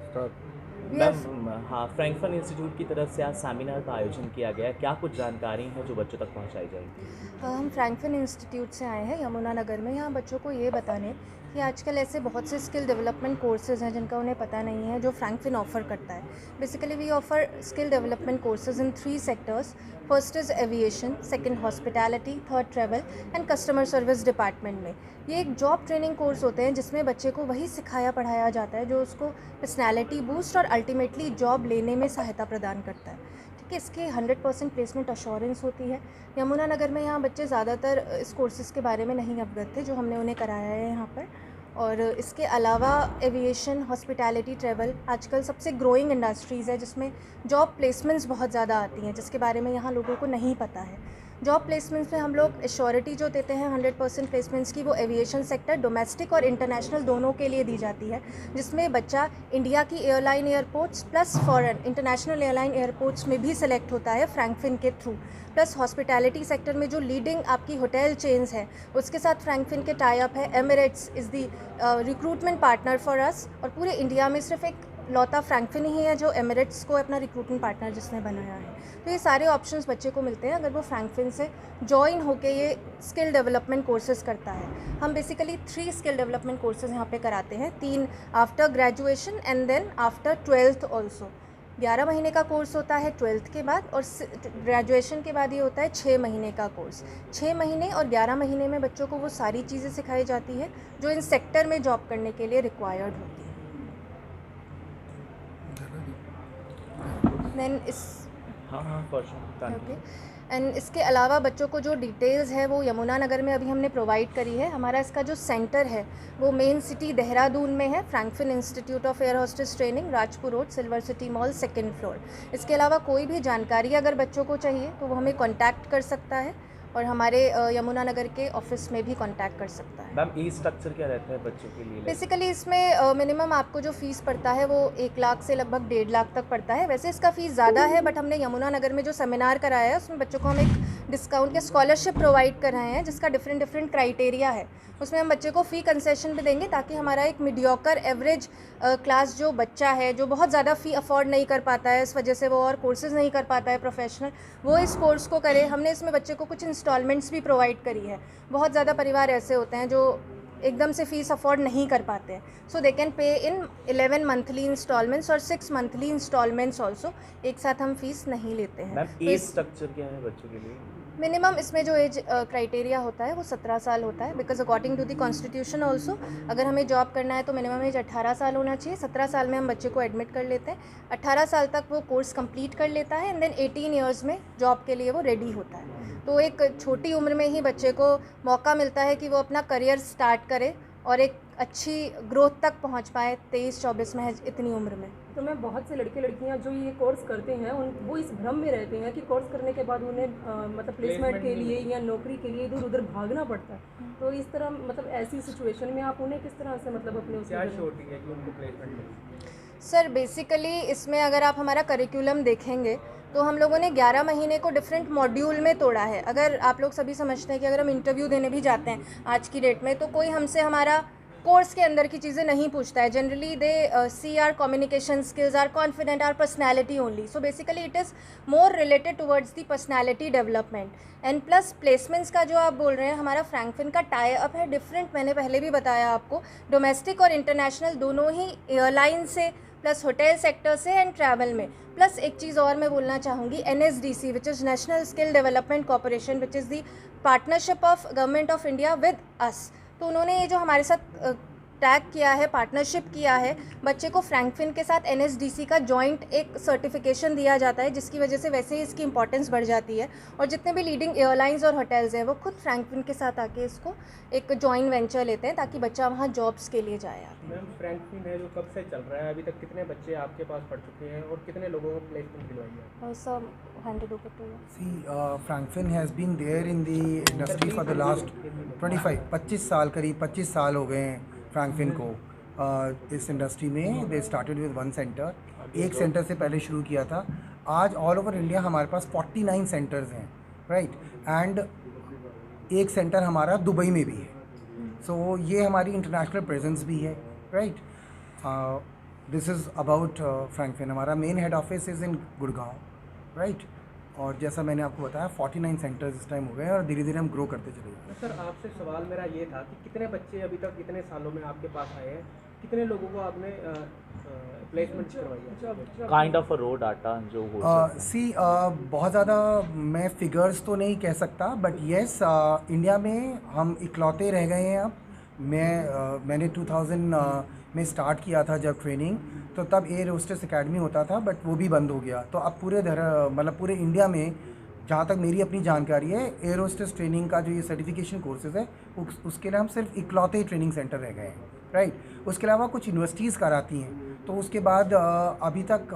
Ma'am, yes. हाँ, Frankfurt institute की तरफ से आज सेमिनार का आयोजन किया गया है। क्या कुछ जानकारी है जो बच्चों तक पहुंचाई जाएगी? हम फ्रैंकफिन इंस्टीट्यूट से आए हैं यमुना नगर में। यहाँ बच्चों को ये बताने कि आजकल ऐसे बहुत से स्किल डेवलपमेंट कोर्सेज़ हैं जिनका उन्हें पता नहीं है, जो फ्रैंकफिन ऑफ़र करता है। Basically we offer skill development courses in 3 sectors. First is aviation, second hospitality, third travel and customer service department में। ये एक जॉब ट्रेनिंग कोर्स होते हैं जिसमें बच्चे को वही सिखाया पढ़ाया जाता है जो उसको पर्सनैलिटी बूस्ट और अल्टीमेटली जॉब लेने में सहायता प्रदान करता है। ठीक है, इसकी 100% प्लेसमेंट अश्योरेंस होती है। यमुना नगर में यहाँ बच्चे ज़्यादातर इस कोर्सेज़ के बारे में नहीं अवगत थे जो हमने उन्हें कराया है यहाँ पर। और इसके अलावा एविएशन, हॉस्पिटैलिटी, ट्रैवल आजकल सबसे ग्रोइंग इंडस्ट्रीज़ है जिसमें जॉब प्लेसमेंट्स बहुत ज़्यादा आती हैं, जिसके बारे में यहाँ लोगों को नहीं पता है। जॉब प्लेसमेंट्स में हम लोग एश्योरिटी जो देते हैं 100% प्लेसमेंट्स की, वो एविएशन सेक्टर डोमेस्टिक और इंटरनेशनल दोनों के लिए दी जाती है, जिसमें बच्चा इंडिया की airline airports plus foreign international airline airports में भी सेलेक्ट होता है फ्रैंकफिन के थ्रू। प्लस हॉस्पिटैलिटी सेक्टर में जो लीडिंग आपकी होटल चेन्स हैं उसके साथ फ्रैंकफिन के टाई अप है। Emirates is the recruitment partner for us, और पूरे इंडिया में सिर्फ एक लौता फ्रैंकफिन ही है जो एमिरेट्स को अपना रिक्रूटमेंट पार्टनर जिसने बनाया है। तो ये सारे ऑप्शंस बच्चे को मिलते हैं अगर वो फ्रैंकफिन से जॉइन होके ये स्किल डेवलपमेंट कोर्सेज करता है। हम बेसिकली 3 स्किल डेवलपमेंट कोर्सेज यहाँ पे कराते हैं, 3 after graduation and then after 12th also. 11 महीने का कोर्स होता है 12th के बाद, और ग्रेजुएशन के बाद ये होता है 6 महीने का कोर्स। 6 महीने और 11 महीने में बच्चों को वो सारी चीज़ें सिखाई जाती है जो इन सेक्टर में जॉब करने के लिए रिक्वायर्ड होती है। देन इस हाँ हाँ, फॉर श्योर। ओके, एंड इसके अलावा बच्चों को जो डिटेल्स है वो यमुना नगर में अभी हमने प्रोवाइड करी है। हमारा इसका जो सेंटर है वो मेन सिटी देहरादून में है, Frankfinn institute of air hostess training, Rajpur road, silver city mall, 2nd floor. इसके अलावा कोई भी जानकारी अगर बच्चों को चाहिए तो वो हमें कॉन्टैक्ट कर सकता है और हमारे यमुना नगर के ऑफिस में भी कॉन्टैक्ट कर सकता है। मैम, ई स्ट्रक्चर क्या रहता है बच्चों के लिए? बेसिकली इसमें मिनिमम आपको जो फ़ीस पड़ता है वो 1 लाख से लगभग 1.5 लाख तक पड़ता है। वैसे इसका फ़ीस ज़्यादा है, बट हमने यमुना नगर में जो सेमिनार कराया है उसमें बच्चों को हम एक डिस्काउंट या स्कॉलरशिप प्रोवाइड कर रहे हैं जिसका डिफरेंट क्राइटेरिया है। उसमें हम बच्चे को फ़ी कंसेशन भी देंगे ताकि हमारा एक मीडियोकर एवरेज क्लास जो बच्चा है जो बहुत ज़्यादा फ़ी अफोर्ड नहीं कर पाता है, इस वजह से वो और कोर्सेज़ नहीं कर पाता है प्रोफेशनल, वो इस कोर्स को करे। हमने इसमें बच्चे को कुछ इंस्टॉलमेंट्स भी प्रोवाइड करी है। बहुत ज़्यादा परिवार ऐसे होते हैं जो एकदम से फ़ीस अफोर्ड नहीं कर पाते हैं, सो they can pay in 11 monthly installments और 6 मंथली इंस्टॉलमेंट्स ऑल्सो। एक साथ हम फीस नहीं लेते हैं। मैम, तो एज इस स्ट्रक्चर क्या है बच्चों के लिए? मिनिमम इसमें जो एज क्राइटेरिया होता है वो 17 साल होता है, because according to the constitution also अगर हमें जॉब करना है तो मिनिमम एज 18 साल होना चाहिए। 17 साल में हम बच्चे को एडमिट कर लेते हैं, 18 साल तक वो कोर्स कंप्लीट कर लेता है एंड देन 18 ईयर्स में जॉब के लिए वो रेडी होता है। तो एक छोटी उम्र में ही बच्चे को मौका मिलता है कि वो अपना करियर स्टार्ट करे और एक अच्छी ग्रोथ तक पहुंच पाए 23-24 में, इतनी उम्र में। तो मैं बहुत से लड़के लड़कियां जो ये कोर्स करते हैं उन वो इस भ्रम में रहते हैं कि कोर्स करने के बाद उन्हें मतलब प्लेसमेंट के लिए या नौकरी के लिए इधर उधर भागना पड़ता है। तो इस तरह मतलब ऐसी सिचुएशन में आप उन्हें किस तरह से मतलब अपने क्या शोटिंग है कि उनको प्लेसमेंट मिले? सर बेसिकली इसमें अगर आप हमारा करिकुलम देखेंगे तो हम लोगों ने 11 महीने को डिफरेंट मॉड्यूल में तोड़ा है। अगर आप लोग सभी समझते हैं कि अगर हम इंटरव्यू देने भी जाते हैं आज की डेट में तो कोई हमसे हमारा कोर्स के अंदर की चीज़ें नहीं पूछता है। Generally they see our communication skills, our confident, our personality only. So basically it is more related towards the personality development. And plus placements का जो आप बोल रहे हैं, हमारा फ्रैंकफिन का टाई अप है डिफरेंट, मैंने पहले भी बताया आपको, डोमेस्टिक और इंटरनेशनल दोनों ही एयरलाइन से, प्लस होटल सेक्टर से एंड ट्रैवल में। प्लस एक चीज़ और मैं बोलना चाहूँगी, NSDC which is national skill development corporation which is the partnership of government of India with us. तो उन्होंने ये जो हमारे साथ टैग किया है, पार्टनरशिप किया है, बच्चे को फ्रैंकफिन के साथ NSDC का जॉइंट एक सर्टिफिकेशन दिया जाता है जिसकी वजह से वैसे ही इसकी इंपॉर्टेंस बढ़ जाती है। और जितने भी लीडिंग एयरलाइंस और होटल्स हैं वो खुद फ्रैंकफिन के साथ आके इसको एक जॉइंट वेंचर लेते हैं ताकि बच्चा वहाँ जॉब्स के लिए जाए। मैम, फ्रैंकफिन है जो कब से चल रहा है, अभी तक कितने बच्चे आपके पास पढ़ चुके हैं और कितने लोगों को प्लेसमेंट दिलवाई है? और सब handed over to you. See, Frankfin has been there in the industry for the last 25 साल, करीब 25 साल हो गए हैं फ्रैंकफिन को इस इंडस्ट्री में। दे स्टार्टेड विद 1 सेंटर, एक सेंटर से पहले शुरू किया था। आज ऑल ओवर इंडिया हमारे पास 49 सेंटर्स हैं, राइट, एंड एक सेंटर हमारा दुबई में भी है। सो ये हमारी इंटरनेशनल प्रेजेंस भी है, right. This is about Frankfinn. हमारा main head office is in Gurgaon, right. और जैसा मैंने आपको बताया 49 सेंटर्स इस टाइम हो गए हैं और धीरे धीरे हम ग्रो करते चले गए। सर आपसे सवाल मेरा ये था कि कितने बच्चे अभी तक इतने सालों में आपके पास आए हैं, कितने लोगों को आपने प्लेसमेंट करवाई है? Kind of a raw data जो हो सकता है। बहुत ज़्यादा मैं फिगर्स तो नहीं कह सकता, बट येस इंडिया में हम इकलौते रह गए हैं अब। मैंने 2000 में स्टार्ट किया था जब ट्रेनिंग, तो तब एयर होस्टेस एकेडमी होता था, बट वो भी बंद हो गया। तो अब पूरे इंडिया में जहाँ तक मेरी अपनी जानकारी है, एयर होस्टेस ट्रेनिंग का जो ये सर्टिफिकेशन कोर्सेज है उसके लिए हम सिर्फ इकलौते ट्रेनिंग सेंटर रह गए हैं, राइट। उसके अलावा कुछ यूनिवर्सिटीज़ कराती हैं। तो उसके बाद अभी तक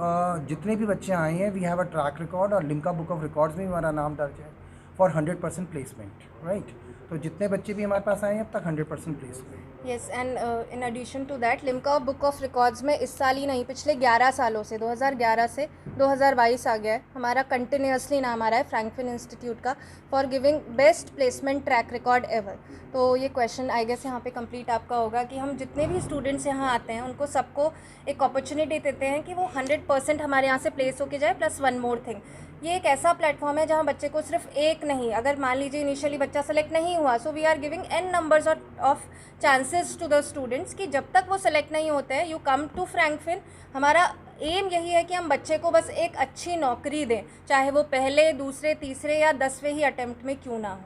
जितने भी बच्चे आए हैं, we have a track record और लिम्का बुक ऑफ रिकॉर्ड्स में हमारा नाम दर्ज है फॉर 100% प्लेसमेंट, राइट। तो जितने बच्चे भी हमारे पास आए हैं अब तक 100% प्लेस हुए। Yes, and in addition to that Limca book of records में इस साल ही नहीं, पिछले 11 सालों से 2011 से 2022 आ गया है, हमारा कंटिन्यूसली नाम आ रहा है फ्रैंकफिन इंस्टीट्यूट का for giving best placement track record ever. तो ये क्वेश्चन आई गेस यहाँ पे कंप्लीट आपका होगा कि हम जितने भी स्टूडेंट्स यहाँ आते हैं उनको सबको एक अपॉर्चुनिटी देते हैं कि वो 100% हमारे यहाँ से प्लेस होके जाए। प्लस वन मोर थिंग, ये एक ऐसा प्लेटफॉर्म है जहाँ बच्चे को सिर्फ एक नहीं, अगर मान लीजिए इनिशियली बच्चा सेलेक्ट नहीं हुआ, so we are giving n numbers of chances to the students कि जब तक वो सेलेक्ट नहीं होते हैं, यू कम टू फ्रैंकफिन। हमारा एम यही है कि हम बच्चे को बस एक अच्छी नौकरी दें, चाहे वो पहले, दूसरे, तीसरे या 10वें ही अटेम्प्ट में क्यों ना हो।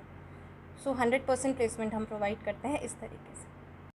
सो 100% प्लेसमेंट हम प्रोवाइड करते हैं इस तरीके से।